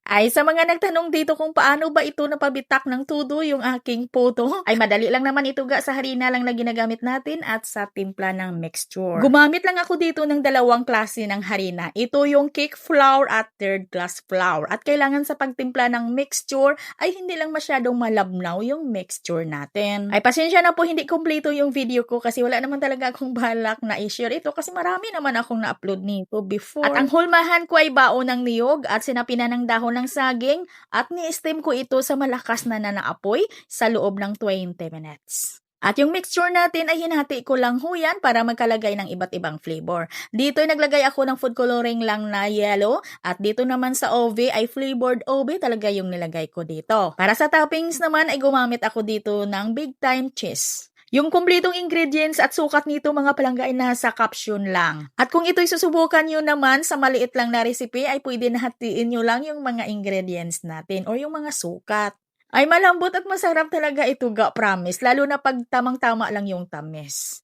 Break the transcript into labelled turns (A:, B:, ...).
A: Ay sa mga nagtanong dito kung paano ba ito napabitak ng todo yung aking photo, ay madali lang naman ito ga sa harina lang na ginagamit natin at sa timpla ng mixture. Gumamit lang ako dito ng dalawang klase ng harina. Ito yung cake flour at third class flour. At kailangan sa pagtimpla ng mixture ay hindi lang masyadong malabnaw yung mixture natin. Ay pasensya na po hindi kompleto yung video ko kasi wala naman talaga akong balak na i-share ito kasi marami naman akong na-upload nito before. At ang hulmahan ko ay baon ng niyog at sinapinan ng dahon ng saging at ni-steam ko ito sa malakas na nanaapoy sa loob ng 20 minutes. At yung mixture natin ay hinati ko lang ho yan para magkalagay ng iba't ibang flavor. Dito ay naglagay ako ng food coloring lang na yellow at dito naman sa ove ay flavored ove talaga yung nilagay ko dito. Para sa toppings naman ay gumamit ako dito ng big time cheese. Yung kumpletong ingredients at sukat nito mga palangga ay nasa caption lang. At kung ito'y susubukan nyo naman sa maliit lang na recipe ay pwede na hatiin nyo lang yung mga ingredients natin or yung mga sukat. Ay malambot at masarap talaga ito ga, promise. Lalo na pag tamang-tama lang yung tamis.